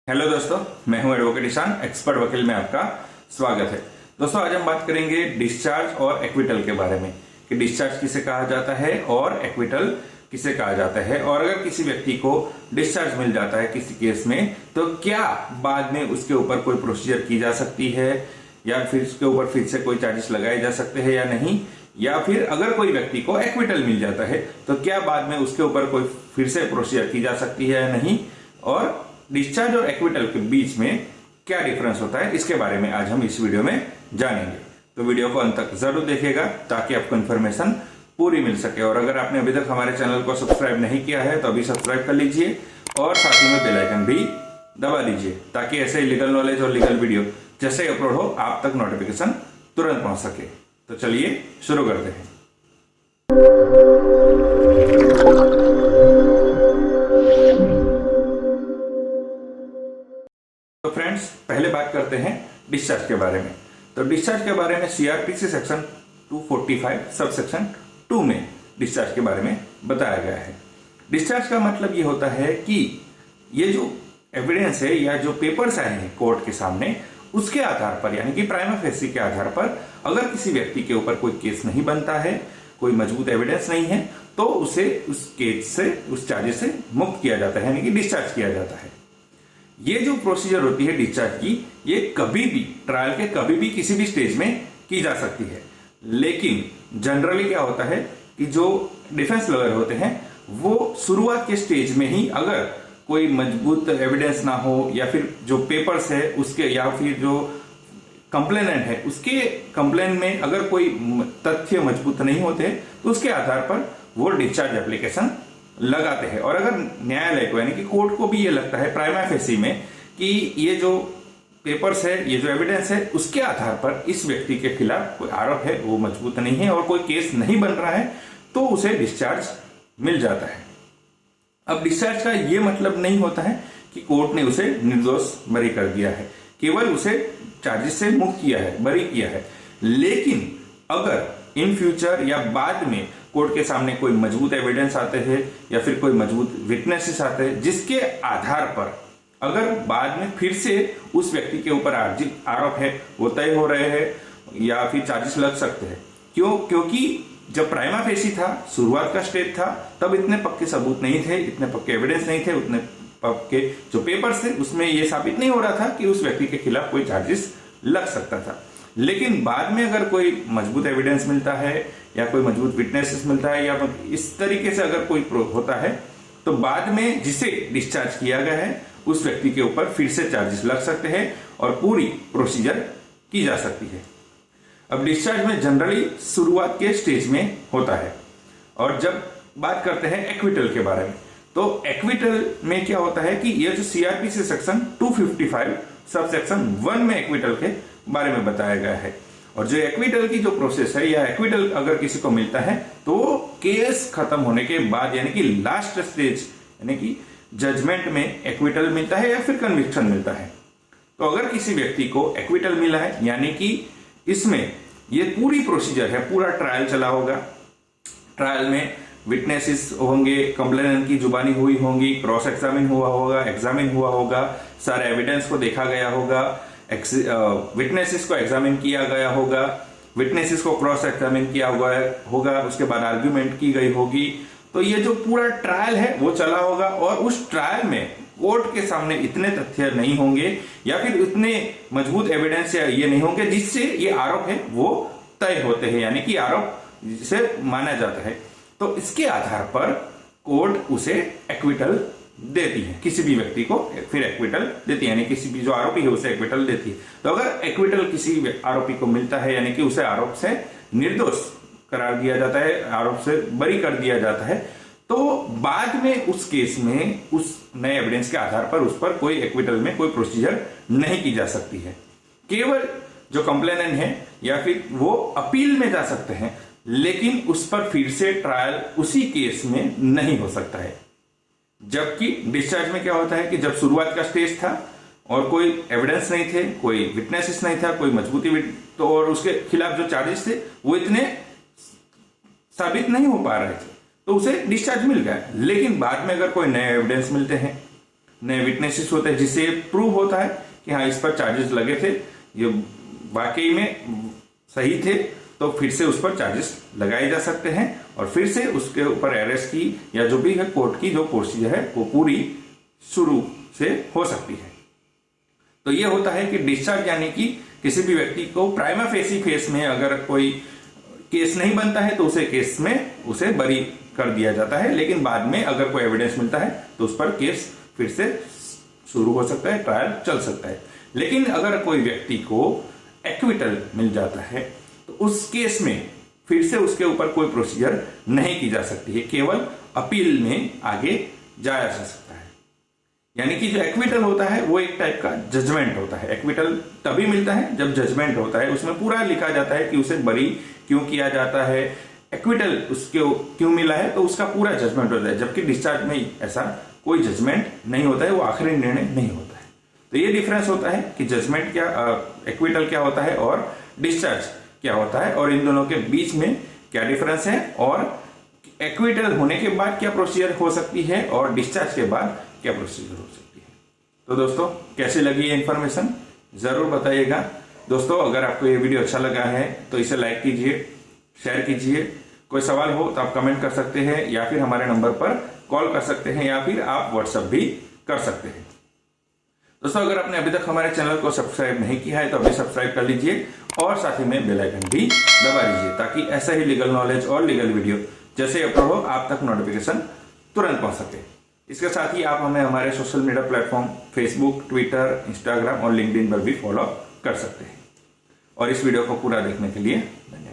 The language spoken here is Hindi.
हेलो दोस्तों, मैं हूं एडवोकेट ईशान, एक्सपर्ट वकील में आपका स्वागत है। दोस्तों, आज हम बात करेंगे डिस्चार्ज और एक्विटल के बारे में कि डिस्चार्ज किसे कहा जाता है और एक्विटल किसे कहा जाता है, और अगर किसी व्यक्ति को डिस्चार्ज मिल जाता है किसी केस में तो क्या बाद में उसके ऊपर कोई प्रोसीजर की जा सकती है या फिर उसके ऊपर फिर से कोई चार्जेस लगाए जा सकते हैं या नहीं, या फिर अगर कोई व्यक्ति को एक्विटल मिल जाता है तो क्या बाद में उसके ऊपर कोई फिर से प्रोसीजर की जा सकती है या नहीं, और डिस्चार्ज और एक्विटल के बीच में क्या डिफरेंस होता है, इसके बारे में आज हम इस वीडियो में जानेंगे। तो वीडियो को अंत तक जरूर देखिएगा ताकि आपको इन्फॉर्मेशन पूरी मिल सके। और अगर आपने अभी तक हमारे चैनल को सब्सक्राइब नहीं किया है तो अभी सब्सक्राइब कर लीजिए और साथ ही में बेल आइकन भी दबा दीजिए ताकि ऐसे ही लीगल नॉलेज और लीगल वीडियो जैसे ही अपलोड हो आप तक नोटिफिकेशन तुरंत पहुंच सके। तो चलिए शुरू करते हैं। तो फ्रेंड्स, पहले बात करते हैं डिस्चार्ज के बारे में। तो डिस्चार्ज के बारे में सीआरपीसी सेक्शन 245 सब सेक्शन 2 में डिस्चार्ज के बारे में बताया गया है। डिस्चार्ज का मतलब ये होता है कि ये जो एविडेंस है या जो पेपर्स आए हैं कोर्ट के सामने उसके आधार पर, यानी कि प्राइमा फेसी के आधार पर अगर किसी व्यक्ति के ऊपर कोई केस नहीं बनता है, कोई मजबूत एविडेंस नहीं है, तो उसे उस केस से, उस चार्जेस से मुक्त किया जाता है, यानी कि डिस्चार्ज किया जाता है। ये जो प्रोसीजर होती है डिस्चार्ज की, ये कभी भी ट्रायल के कभी भी किसी भी स्टेज में की जा सकती है। लेकिन जनरली क्या होता है कि जो डिफेंस लॉयर होते हैं वो शुरुआत के स्टेज में ही अगर कोई मजबूत एविडेंस ना हो या फिर जो पेपर्स है उसके, या फिर जो कंप्लेनेंट है उसके कंप्लेन में अगर कोई तथ्य मजबूत नहीं होते तो उसके आधार पर वो डिस्चार्ज एप्लीकेशन लगाते हैं। और अगर न्यायालय को, यानी कि कोर्ट को भी ये लगता है प्राइमा फेसी में कि ये जो पेपर्स है, ये जो एविडेंस है, उसके आधार पर इस व्यक्ति के खिलाफ कोई आरोप है वो मजबूत नहीं है और कोई केस नहीं बन रहा है, तो उसे डिस्चार्ज मिल जाता है। अब डिस्चार्ज का ये मतलब नहीं होता है कि कोर्ट ने उसे निर्दोष बरी कर दिया है, केवल उसे चार्जेस से मुक्त किया है, बरी किया है। लेकिन अगर इन फ्यूचर या बाद में कोर्ट के सामने कोई मजबूत एविडेंस आते हैं या फिर कोई मजबूत विटनेसेस आते हैं जिसके आधार पर अगर बाद में फिर से उस व्यक्ति के ऊपर आरोप है वो तय हो रहे हैं या फिर चार्जेस लग सकते हैं। क्योंकि जब प्राइमा फेसी था, शुरुआत का स्टेज था, तब इतने पक्के सबूत नहीं थे, इतने पक्के एविडेंस नहीं थे, उतने पक्के जो पेपर्स थे उसमें यह साबित नहीं हो रहा था कि उस व्यक्ति के खिलाफ कोई चार्जेस लग सकता था। लेकिन बाद में अगर कोई मजबूत एविडेंस मिलता है या कोई मजबूत विटनेसेस मिलता है या इस तरीके से अगर कोई होता है तो बाद में जिसे डिस्चार्ज किया गया है उस व्यक्ति के ऊपर फिर से चार्जेस लग सकते हैं और पूरी प्रोसीजर की जा सकती है। अब डिस्चार्ज में जनरली शुरुआत के स्टेज में होता है। और जब बात करते हैं एक्विटल के बारे में, तो एक्विटल में क्या होता है कि यह जो सीआरपीसी सेक्शन 255 सब सेक्शन 1 में एक्विटल के बारे में बताया गया है। और जो एक्विटल की जो प्रोसेस है या एक्विटल अगर किसी को मिलता है तो केस खत्म होने के बाद, यानी कि लास्ट स्टेज, यानी कि जजमेंट में एक्विटल मिलता है या फिर कन्विक्शन मिलता है। तो अगर किसी व्यक्ति को एक्विटल मिला है, यानी कि इसमें ये पूरी प्रोसीजर है, पूरा ट्रायल चला होगा, ट्रायल में विटनेसेस होंगे, कंप्लेनेंट की जुबानी हुई होंगी, क्रॉस एग्जामिन हुआ होगा, एग्जामिन हुआ होगा, सारे एविडेंस को देखा गया होगा, विटनेसेस को एग्जामिन किया गया होगा, विटनेसेस को क्रॉस एग्जामिन किया होगा, उसके बाद आर्ग्यूमेंट की गई होगी। तो ये जो पूरा ट्रायल है वो चला होगा और उस ट्रायल में कोर्ट के सामने इतने तथ्य नहीं होंगे या फिर इतने मजबूत एविडेंस या ये नहीं होंगे जिससे ये आरोप है वो तय होते हैं, यानी कि आरोप जिसे माना जाता है। तो इसके आधार पर कोर्ट उसे एक्विटल देती है, किसी भी व्यक्ति को फिर एक्विटल देती है, यानी किसी भी जो आरोपी है उसे एक्विटल देती है। तो अगर एक्विटल किसी आरोपी को मिलता है, यानी कि उसे आरोप से निर्दोष करार दिया जाता है, आरोप से बरी कर दिया जाता है, तो बाद में उस केस में उस नए एविडेंस के आधार पर उस पर कोई एक्विटल में कोई प्रोसीजर नहीं की जा सकती है। केवल जो कंप्लेनेंट है या फिर वो अपील में जा सकते हैं, लेकिन उस पर फिर से ट्रायल उसी केस में नहीं हो सकता है। जबकि डिस्चार्ज में क्या होता है कि जब शुरुआत का स्टेज था और कोई एविडेंस नहीं थे, कोई विटनेसेस नहीं था, कोई मजबूती तो और उसके खिलाफ जो चार्जेस थे वो इतने साबित नहीं हो पा रहे थे, तो उसे डिस्चार्ज मिल गया। लेकिन बाद में अगर कोई नए एविडेंस मिलते हैं नए विटनेसेस होते हैं, जिससे प्रूव होता है कि हाँ इस पर चार्जेस लगे थे, ये वाकई में सही थे, तो फिर से उस पर चार्जेस लगाए जा सकते हैं और फिर से उसके ऊपर अरेस्ट की या जो भी है कोर्ट की जो प्रोसीजर है वो पूरी शुरू से हो सकती है। तो ये होता है कि डिस्चार्ज यानी कि किसी भी व्यक्ति को प्राइमा फेसी फेस में अगर कोई केस नहीं बनता है तो उसे केस में उसे बरी कर दिया जाता है, लेकिन बाद में अगर कोई एविडेंस मिलता है तो उस पर केस फिर से शुरू हो सकता है, ट्रायल चल सकता है। लेकिन अगर कोई व्यक्ति को एक्विटल मिल जाता है तो उस केस में फिर से उसके ऊपर कोई प्रोसीजर नहीं की जा सकती है, केवल अपील में आगे जाया जा सकता है। यानी कि जो एक्विटल होता है वो एक टाइप का जजमेंट होता है। एक्विटल तभी मिलता है जब जजमेंट होता है, उसमें पूरा लिखा जाता है कि उसे बरी क्यों किया जाता है, एक्विटल उसके क्यों मिला है, तो उसका पूरा जजमेंट होता है। जबकि डिस्चार्ज में ऐसा कोई जजमेंट नहीं होता है, वो आखिरी निर्णय नहीं होता है। तो ये डिफरेंस होता है कि जजमेंट क्या, एक्विटल क्या होता है और डिस्चार्ज क्या होता है, और इन दोनों के बीच में क्या डिफरेंस है, और एक्विटल होने के बाद क्या प्रोसीजर हो सकती है और डिस्चार्ज के बाद क्या प्रोसीजर हो सकती है। तो दोस्तों कैसे लगी ये इन्फॉर्मेशन जरूर बताइएगा। दोस्तों अगर आपको ये वीडियो अच्छा लगा है तो इसे लाइक कीजिए, शेयर कीजिए। कोई सवाल हो तो आप कमेंट कर सकते हैं या फिर हमारे नंबर पर कॉल कर सकते हैं या फिर आप व्हाट्सएप भी कर सकते हैं। दोस्तों अगर आपने अभी तक हमारे चैनल को सब्सक्राइब नहीं किया है तो अभी सब्सक्राइब कर लीजिए और साथ ही में बेल आइकन भी दबा लीजिए, ताकि ऐसा ही लीगल नॉलेज और लीगल वीडियो जैसे अपलोड हो आप तक नोटिफिकेशन तुरंत पहुंच सके। इसके साथ ही आप हमें हमारे social media platform Facebook, Twitter, Instagram और लिंक्डइन पर भी फॉलो कर सकते हैं। और इस वीडियो को पूरा देखने के लिए धन्यवाद।